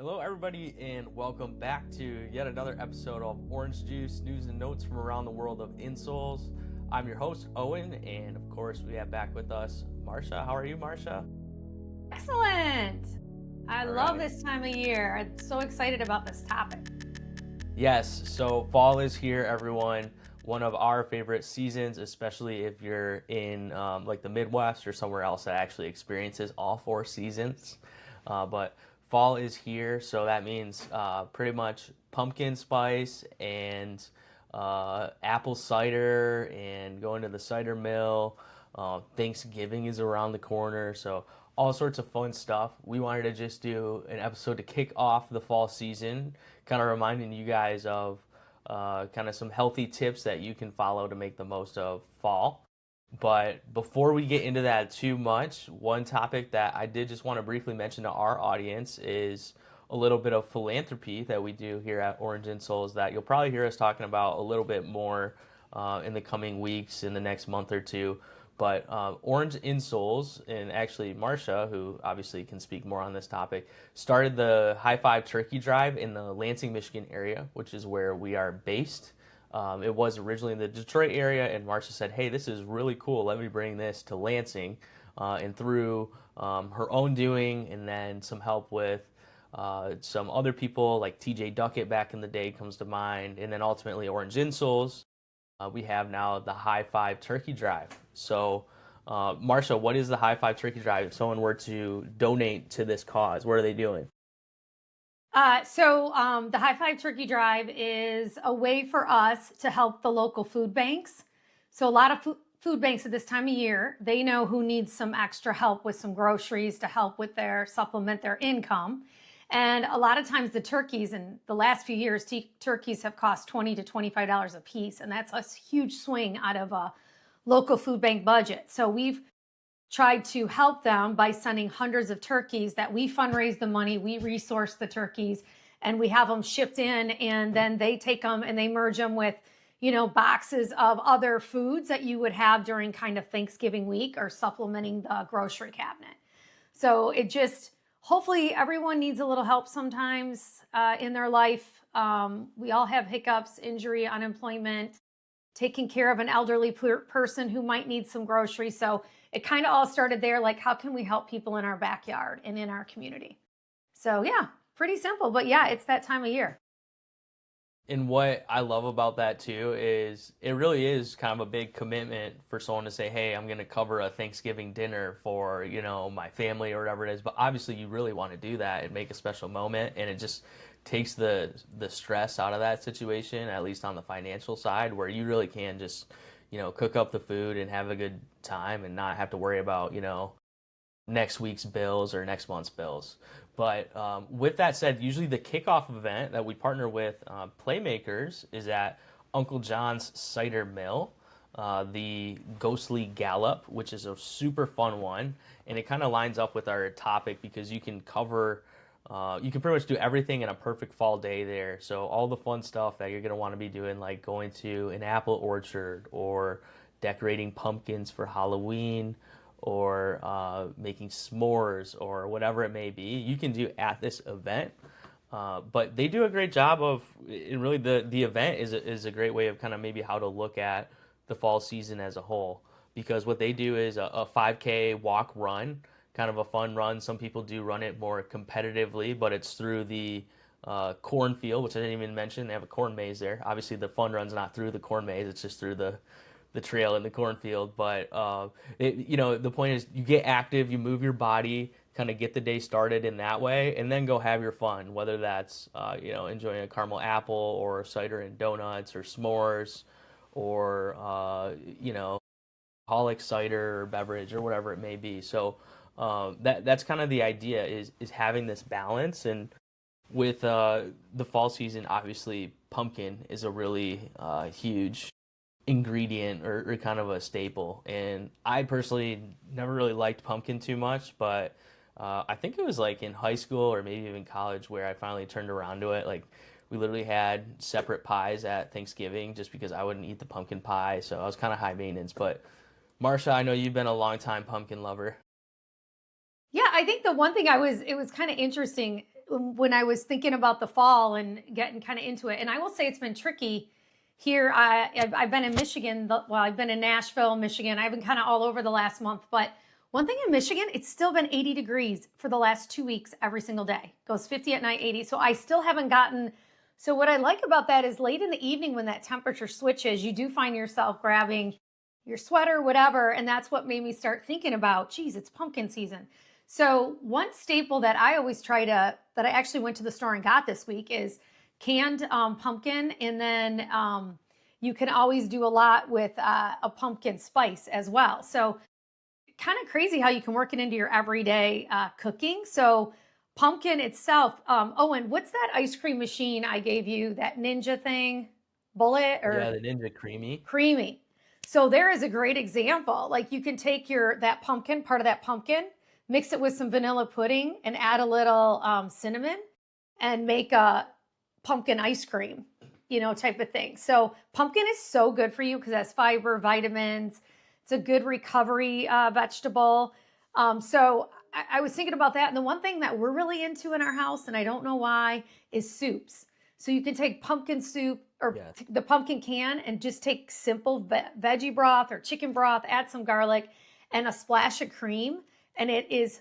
Hello, everybody, and welcome back to yet another episode of Orange Juice News and Notes from around the world of Insoles. I'm your host, Owen, and of course, we have back with us Marsha. How are you, Marsha? Excellent. I love this time of year. I'm so excited about this topic. Yes, so fall is here, everyone. One of our favorite seasons, especially if you're in like the Midwest or somewhere else that actually experiences all four seasons. But fall is here, so that means pretty much pumpkin spice and apple cider and going to the cider mill. Thanksgiving is around the corner, so all sorts of fun stuff. We wanted to just do an episode to kick off the fall season, kind of reminding you guys of kind of some healthy tips that you can follow to make the most of fall. But before we get into that too much, one topic that I did just want to briefly mention to our audience is a little bit of philanthropy that we do here at Orange Insoles that you'll probably hear us talking about a little bit more in the coming weeks, in the next month or two. But Orange Insoles, and actually Marsha, who obviously can speak more on this topic, started the High Five Turkey Drive in the Lansing, Michigan area, which is where we are based. It was originally in the Detroit area, and Marsha said, hey, this is really cool. Let me bring this to Lansing. And through her own doing and then some help with some other people like TJ Duckett back in the day comes to mind, and then ultimately Orange Insoles, we have now the High Five Turkey Drive. So, Marsha, what is the High Five Turkey Drive? If someone were to donate to this cause, what are they doing? The High Five Turkey Drive is a way for us to help the local food banks. So a lot of food banks at this time of year, they know who needs some extra help with some groceries to help with their supplement their income. And a lot of times the turkeys in the last few years, turkeys have cost $20 to $25 a piece. And that's a huge swing out of a local food bank budget. So we've tried to help them by sending hundreds of turkeys that we fundraise the money, we resource the turkeys, and we have them shipped in, and then they take them and they merge them with, boxes of other foods that you would have during kind of Thanksgiving week or supplementing the grocery cabinet. So it just, hopefully everyone needs a little help sometimes in their life. We all have hiccups, injury, unemployment, taking care of an elderly person who might need some groceries. So it kind of all started there, like, how can we help people in our backyard and in our community? So yeah, pretty simple, but yeah, it's that time of year. And what I love about that too is it really is kind of a big commitment for someone to say, hey, I'm going to cover a Thanksgiving dinner for, my family or whatever it is. But obviously you really want to do that and make a special moment. And it just takes the stress out of that situation, at least on the financial side, where you really can just, cook up the food and have a good time and not have to worry about, next week's bills or next month's bills. But with that said, usually the kickoff event that we partner with Playmakers is at Uncle John's Cider Mill, the Ghostly Gallop, which is a super fun one. And it kind of lines up with our topic because you can you can pretty much do everything in a perfect fall day there. So all the fun stuff that you're going to want to be doing, like going to an apple orchard or decorating pumpkins for Halloween, or making s'mores or whatever it may be, you can do at this event. But they do a great job of, and really the event is a great way of kind of maybe how to look at the fall season as a whole. Because what they do is a 5K walk run, kind of a fun run. Some people do run it more competitively, but it's through the cornfield, which I didn't even mention. They have a corn maze there. Obviously, the fun run's not through the corn maze; it's just through the trail in the cornfield. But the point is you get active, you move your body, kind of get the day started in that way, and then go have your fun, whether that's enjoying a caramel apple or cider and donuts or s'mores or alcoholic cider or beverage or whatever it may be. So that's kind of the idea, is having this balance. And with the fall season, obviously pumpkin is a really huge ingredient or kind of a staple. And I personally never really liked pumpkin too much, but I think it was like in high school or maybe even college where I finally turned around to it. Like we literally had separate pies at Thanksgiving just because I wouldn't eat the pumpkin pie, so I was kind of high maintenance. But Marsha, I know you've been a long time pumpkin lover. Yeah, I think the one thing it was kind of interesting. when I was thinking about the fall and getting kind of into it. And I will say it's been tricky here. I've been in Michigan. Well, I've been in Nashville, Michigan. I've been kind of all over the last month. But one thing in Michigan, it's still been 80 degrees for the last 2 weeks every single day. Goes 50 at night, 80. So I still haven't gotten. So what I like about that is late in the evening when that temperature switches, you do find yourself grabbing your sweater, whatever. And that's what made me start thinking about, geez, it's pumpkin season. So one staple that I always that I actually went to the store and got this week is canned pumpkin. And then you can always do a lot with a pumpkin spice as well. So kind of crazy how you can work it into your everyday cooking. So pumpkin itself, Owen, what's that ice cream machine I gave you, that Ninja thing? Bullet or Yeah, the Ninja Creamy. Creamy. So there is a great example. Like you can take that pumpkin, part of that pumpkin, mix it with some vanilla pudding and add a little cinnamon and make a pumpkin ice cream, type of thing. So pumpkin is so good for you because it has fiber, vitamins. It's a good recovery vegetable. So I was thinking about that. And the one thing that we're really into in our house, and I don't know why, is soups. So you can take pumpkin soup or the pumpkin can and just take simple veggie broth or chicken broth, add some garlic and a splash of cream. And it is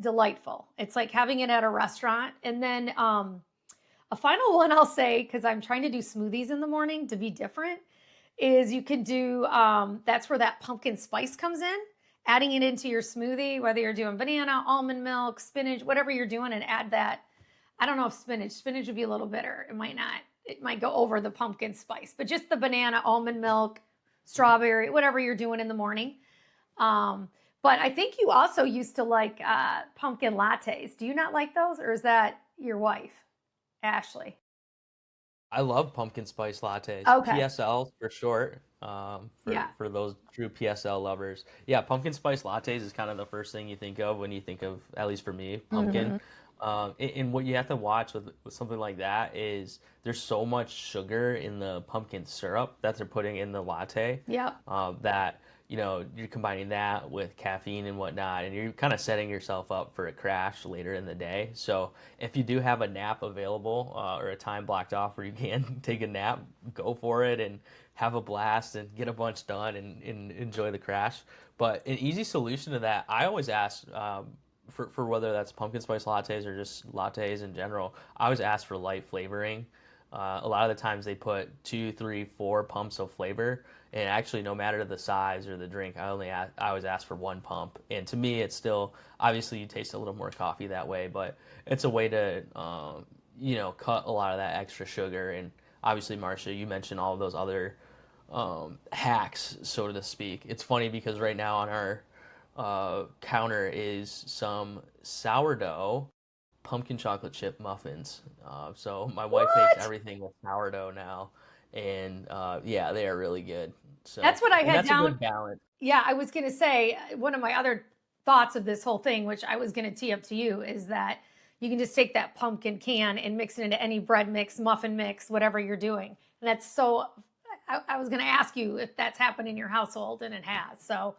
delightful. It's like having it at a restaurant. And then a final one I'll say, because I'm trying to do smoothies in the morning to be different, is you can do, that's where that pumpkin spice comes in, adding it into your smoothie, whether you're doing banana, almond milk, spinach, whatever you're doing, and add that. I don't know if spinach would be a little bitter. It might not. It might go over the pumpkin spice, but just the banana, almond milk, strawberry, whatever you're doing in the morning. But I think you also used to like pumpkin lattes. Do you not like those, or is that your wife, Ashley? I love pumpkin spice lattes. Okay. PSL for short. Yeah. For those true PSL lovers. Yeah, pumpkin spice lattes is kind of the first thing you think of when you think of, at least for me, pumpkin. And what you have to watch with something like that is there's so much sugar in the pumpkin syrup that they're putting in the latte. Yeah. That you're combining that with caffeine and whatnot, and you're kind of setting yourself up for a crash later in the day. So if you do have a nap available or a time blocked off where you can take a nap, go for it and have a blast and get a bunch done and enjoy the crash. But an easy solution to that, I always ask for whether that's pumpkin spice lattes or just lattes in general, I always ask for light flavoring. A lot of the times they put 2, 3, 4 pumps of flavor, and actually no matter the size or the drink, I always ask for 1 pump. And to me, it's still, obviously you taste a little more coffee that way, but it's a way to cut a lot of that extra sugar. And obviously, Marsha, you mentioned all of those other hacks, so to speak. It's funny because right now on our counter is some sourdough pumpkin chocolate chip muffins. So my wife makes everything with sourdough now, and yeah, they are really good. So That's what I had that's down. a good balance. Yeah, I was going to say one of my other thoughts of this whole thing, which I was going to tee up to you, is that you can just take that pumpkin can and mix it into any bread mix, muffin mix, whatever you're doing. And that's so. I was going to ask you if that's happened in your household, and it has. So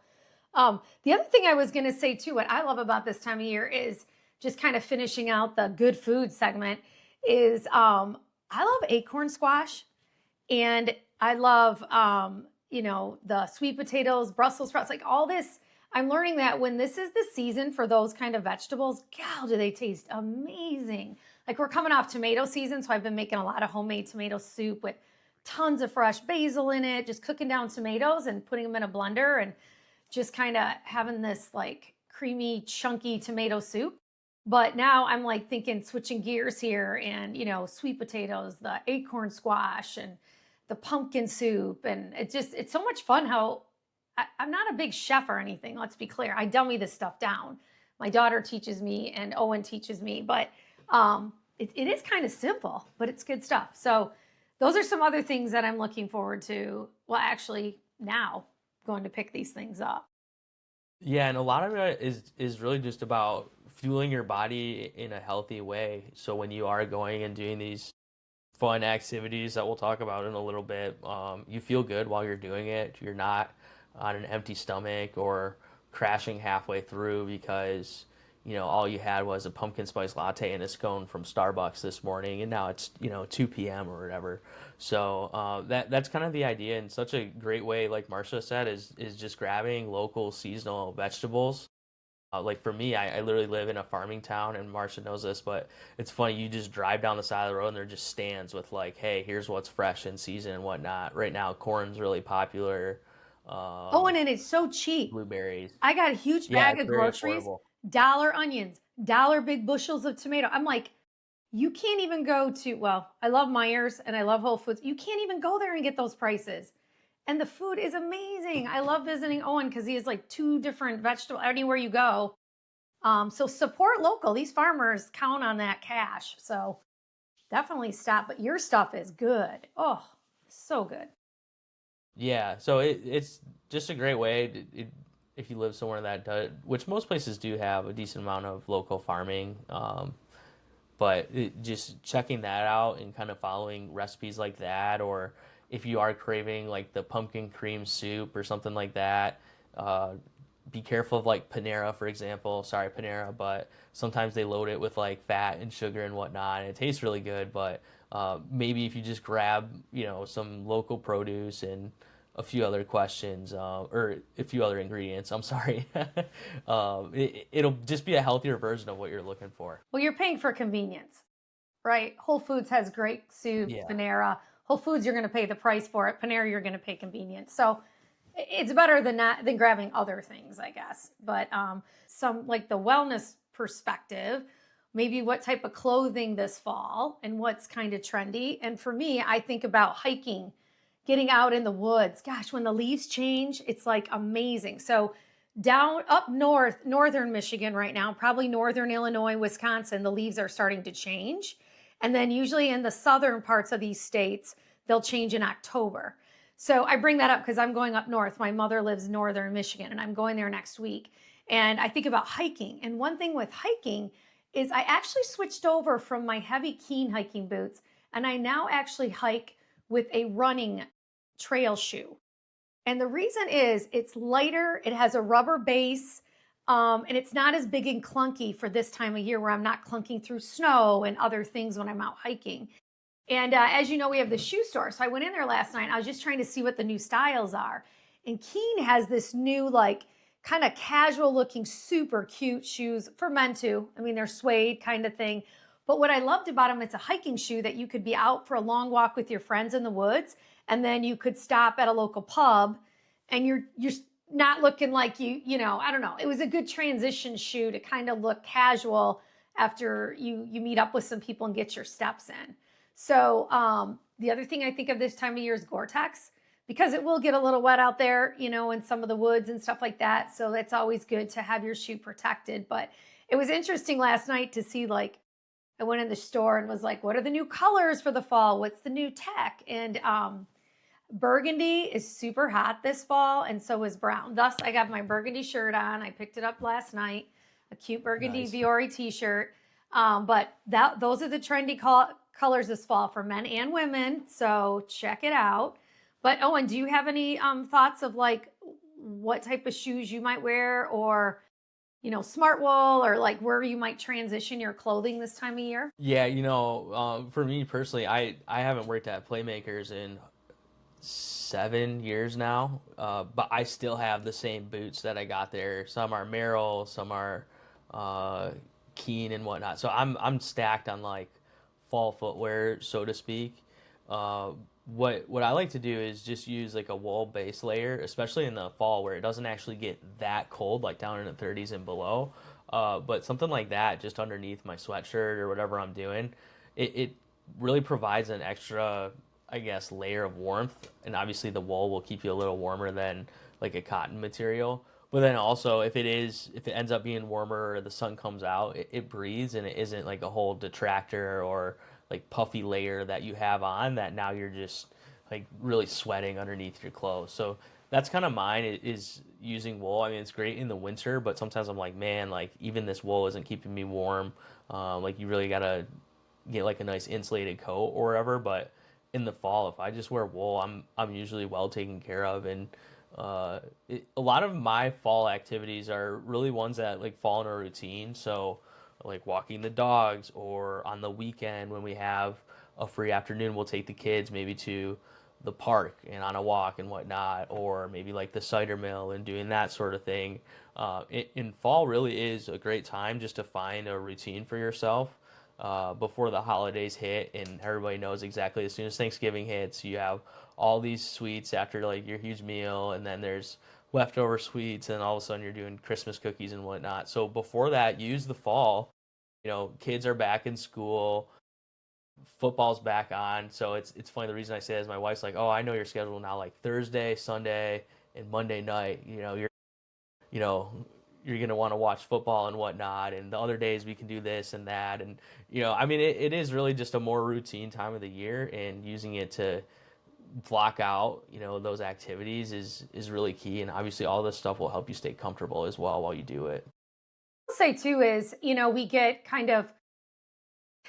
the other thing I was going to say too, what I love about this time of year is just kind of finishing out the good food segment is I love acorn squash, and I love the sweet potatoes, Brussels sprouts, like all this. I'm learning that when this is the season for those kind of vegetables, God, do they taste amazing. Like we're coming off tomato season, so I've been making a lot of homemade tomato soup with tons of fresh basil in it, just cooking down tomatoes and putting them in a blender and just kind of having this like creamy, chunky tomato soup. But now I'm like thinking switching gears here and, sweet potatoes, the acorn squash and the pumpkin soup. And it's so much fun how I'm not a big chef or anything. Let's be clear. I dummy this stuff down. My daughter teaches me and Owen teaches me, but it is kind of simple, but it's good stuff. So those are some other things that I'm looking forward to. Well, actually now going to pick these things up. Yeah, and a lot of it is really just about fueling your body in a healthy way. So when you are going and doing these fun activities that we'll talk about in a little bit, you feel good while you're doing it. You're not on an empty stomach or crashing halfway through because all you had was a pumpkin spice latte and a scone from Starbucks this morning, and now it's 2 p.m. or whatever. So that's kind of the idea, and such a great way, like Marsha said, is just grabbing local seasonal vegetables. Like for me, I literally live in a farming town, and Marsha knows this, but it's funny. You just drive down the side of the road, and there are just stands with like, "Hey, here's what's fresh in season and whatnot." Right now, corn's really popular. Oh, Um, and it's so cheap. Blueberries. I got a huge Yeah, bag it's of very groceries, affordable. dollar onions, dollar big bushels of tomato. I'm like, you can't even go to, well, I love Myers and I love Whole Foods. You can't even go there and get those prices. And the food is amazing. I love visiting Owen because he has like two different vegetables anywhere you go. So support local. These farmers count on that cash. So definitely stop. But your stuff is good. Oh, so good. Yeah, so it's just a great way if you live somewhere that does, which most places do have a decent amount of local farming. But just checking that out and kind of following recipes like that, or if you are craving like the pumpkin cream soup or something like that, uh, be careful of like Panera, for example. Sorry, Panera, but sometimes they load it with like fat and sugar and whatnot, and it tastes really good. But maybe if you just grab, some local produce and a few other questions, or a few other ingredients. I'm sorry. It'll just be a healthier version of what you're looking for. Well, you're paying for convenience, right? Whole Foods has great soups, Yeah. Panera. Whole Foods, you're going to pay the price for it. Panera, you're going to pay convenience. So it's better than not than grabbing other things, I guess. But some like the wellness perspective, maybe what type of clothing this fall and what's kind of trendy. And for me, I think about hiking, getting out in the woods. Gosh, when the leaves change, it's like amazing. So down up north, northern Michigan right now, probably northern Illinois, Wisconsin, the leaves are starting to change. And then usually in the southern parts of these states, they'll change in October. So I bring that up because I'm going up north. My mother lives northern Michigan and I'm going there next week. And I think about hiking. And one thing with hiking is I actually switched over from my heavy Keen hiking boots and I now actually hike with a running trail shoe. And the reason is it's lighter, it has a rubber base, and it's not as big and clunky for this time of year where I'm not clunking through snow and other things when I'm out hiking. And as you know, we have the shoe store. So I went in there last night. I was just trying to see what the new styles are. And Keen has this new, like, kind of casual looking, super cute shoes for men too. I mean, they're suede kind of thing. But what I loved about them, it's a hiking shoe that you could be out for a long walk with your friends in the woods. And then you could stop at a local pub and you're not looking like I don't know. It was a good transition shoe to kind of look casual after you meet up with some people and get your steps in. So the other thing I think of this time of year is Gore-Tex because it will get a little wet out there, in some of the woods and stuff like that. So it's always good to have your shoe protected. But it was interesting last night to see, like, I went in the store and was like, what are the new colors for the fall? What's the new tech? And burgundy is super hot this fall, and so is brown. Thus, I got my burgundy shirt on. I picked it up last night, a cute burgundy Nice. Viore t-shirt. But those are the trendy colors this fall for men and women. So check it out. But Owen, do you have any thoughts of like what type of shoes you might wear, or smart wool, or like where you might transition your clothing this time of year? Yeah, for me personally, I haven't worked at Playmakers in 7 years now, but I still have the same boots that I got there. Some are Merrell, some are uh, Keen and whatnot. So I'm stacked on like fall footwear, so to speak. Uh, what I like to do is just use like a wool base layer, especially in the fall where it doesn't actually get that cold, like down in the 30s and below. But something like that just underneath my sweatshirt or whatever I'm doing, it really provides an extra, I guess, layer of warmth. And obviously the wool will keep you a little warmer than like a cotton material. But then also, if it ends up being warmer or the sun comes out, it breathes and it isn't like a whole detractor or like puffy layer that you have on that now you're just like really sweating underneath your clothes. So that's kind of mine is using wool. I mean, it's great in the winter, but sometimes I'm like, man, like even this wool isn't keeping me warm. Like you really gotta get like a nice insulated coat or whatever. But in the fall, if I just wear wool, I'm usually well taken care of. And A lot of my fall activities are really ones that like fall in a routine. So, like walking the dogs, or on the weekend when we have a free afternoon, we'll take the kids maybe to the park and on a walk and whatnot, or maybe like the cider mill and doing that sort of thing. In fall really is a great time just to find a routine for yourself before the holidays hit, and everybody knows exactly as soon as Thanksgiving hits, you have all these sweets after like your huge meal, and then there's leftover sweets, and all of a sudden you're doing Christmas cookies and whatnot. So before that, use the fall. Kids are back in school, football's back on. So it's funny. The reason I say that is my wife's like, "Oh, I know your schedule now. Like Thursday, Sunday, and Monday night. You know, you're gonna want to watch football and whatnot, and the other days we can do this and that." And I mean, it is really just a more routine time of the year, and using it to block out those activities is really key. And obviously all this stuff will help you stay comfortable as well while you do it. I'll say too is, we get kind of,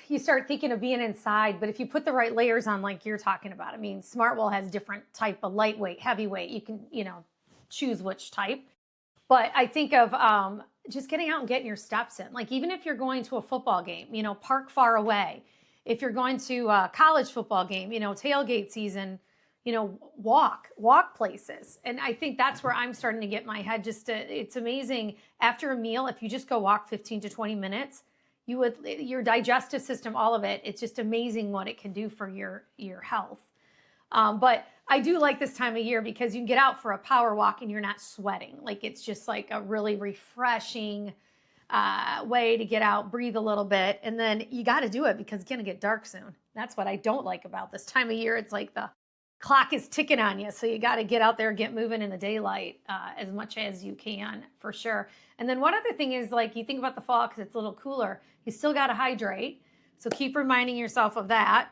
you start thinking of being inside, but if you put the right layers on, like you're talking about, I mean, Smartwool has different type of lightweight, heavyweight. You can, choose which type. But I think of just getting out and getting your steps in. Like even if you're going to a football game, park far away. If you're going to a college football game, tailgate season, walk places. And I think that's where I'm starting to get my head it's amazing. After a meal, if you just go walk 15 to 20 minutes, your digestive system, all of it, it's just amazing what it can do for your health. But I do like this time of year because you can get out for a power walk and you're not sweating. Like it's just like a really refreshing way to get out, breathe a little bit. And then you got to do it because it's going to get dark soon. That's what I don't like about this time of year. It's like the clock is ticking on you. So you got to get out there, get moving in the daylight as much as you can, for sure. And then one other thing is, like, you think about the fall because it's a little cooler, you still got to hydrate. So keep reminding yourself of that.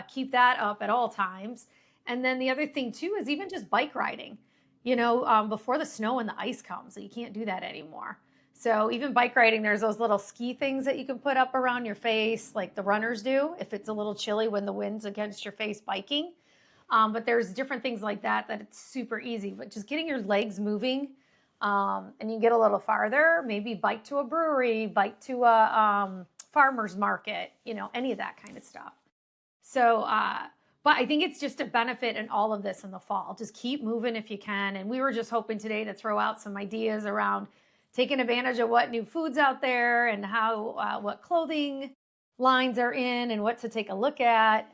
Keep that up at all times. And then the other thing too is even just bike riding, before the snow and the ice comes. So you can't do that anymore. So even bike riding, there's those little ski things that you can put up around your face, like the runners do, if it's a little chilly when the wind's against your face biking. But there's different things like that it's super easy. But just getting your legs moving, and you get a little farther, maybe bike to a brewery, bike to a farmer's market, any of that kind of stuff. So, but I think it's just a benefit in all of this in the fall. Just keep moving if you can. And we were just hoping today to throw out some ideas around taking advantage of what new food's out there and how what clothing lines are in and what to take a look at.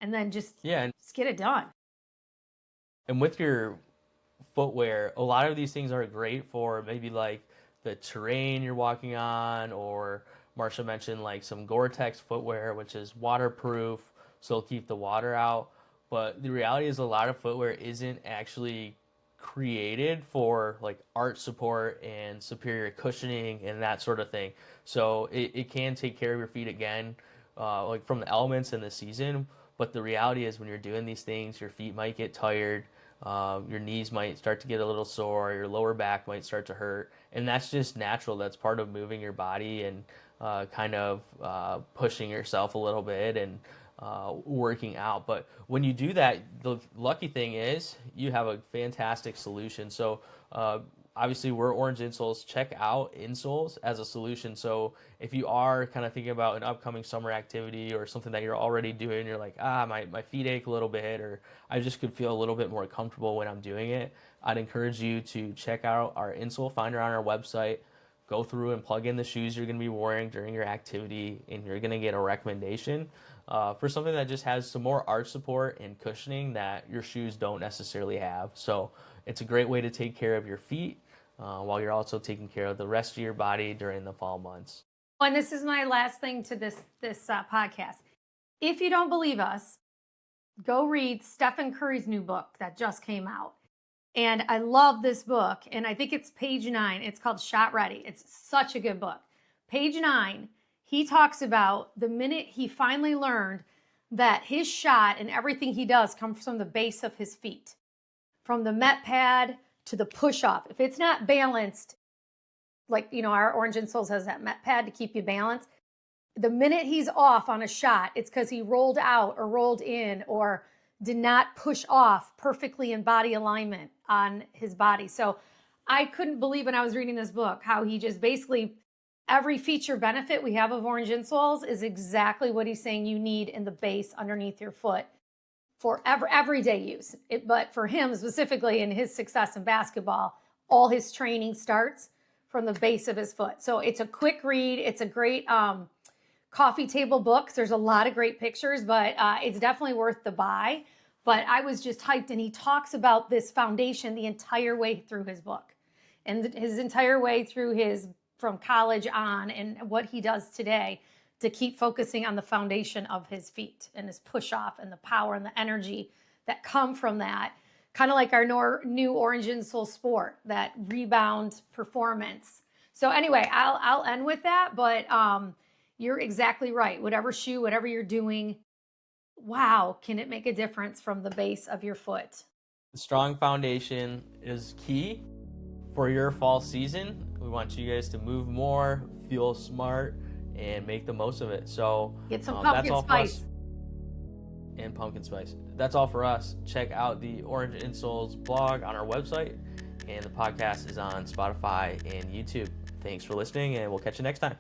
And then just get it done. And with your footwear, a lot of these things are great for maybe like the terrain you're walking on, or Marsha mentioned like some Gore-Tex footwear, which is waterproof, so it'll keep the water out. But the reality is a lot of footwear isn't actually created for like arch support and superior cushioning and that sort of thing. So it can take care of your feet again, like from the elements in the season. But the reality is when you're doing these things, your feet might get tired, your knees might start to get a little sore, your lower back might start to hurt. And that's just natural. That's part of moving your body and kind of pushing yourself a little bit and working out. But when you do that, the lucky thing is you have a fantastic solution. So obviously we're Orange Insoles. Check out Insoles as a solution. So if you are kind of thinking about an upcoming summer activity or something that you're already doing, you're like, my feet ache a little bit, or I just could feel a little bit more comfortable when I'm doing it, I'd encourage you to check out our insole finder on our website. Go through and plug in the shoes you're going to be wearing during your activity, and you're going to get a recommendation for something that just has some more arch support and cushioning that your shoes don't necessarily have. So it's a great way to take care of your feet while you're also taking care of the rest of your body during the fall months. And this is my last thing to this podcast. If you don't believe us, go read Stephen Curry's new book that just came out. And I love this book. And I think it's page 9. It's called Shot Ready. It's such a good book. Page 9, he talks about the minute he finally learned that his shot and everything he does comes from the base of his feet, from the met pad to the push up. If it's not balanced, like, our Orange Insoles has that met pad to keep you balanced. The minute he's off on a shot, it's because he rolled out or rolled in or did not push off perfectly in body alignment on his body. So I couldn't believe when I was reading this book how he just basically every feature benefit we have of orange insoles is exactly what he's saying you need in the base underneath your foot for everyday use. But for him specifically in his success in basketball, all his training starts from the base of his foot. So it's a quick read. It's a great coffee table book. There's a lot of great pictures, but it's definitely worth the buy. But I was just hyped, and he talks about this foundation the entire way through his book and his entire way through his from college on and what he does today to keep focusing on the foundation of his feet and his push off and the power and the energy that come from that. Kind of like our new Orange Insole Sport, that rebound performance. So anyway, I'll end with that, but you're exactly right. Whatever shoe, whatever you're doing, wow, can it make a difference from the base of your foot? The strong foundation is key for your fall season. We want you guys to move more, feel smart, and make the most of it. So Get some that's pumpkin all for us. spice. And pumpkin spice. That's all for us. Check out the Orange Insoles blog on our website, and the podcast is on Spotify and YouTube. Thanks for listening, and we'll catch you next time.